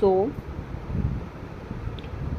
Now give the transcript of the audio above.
100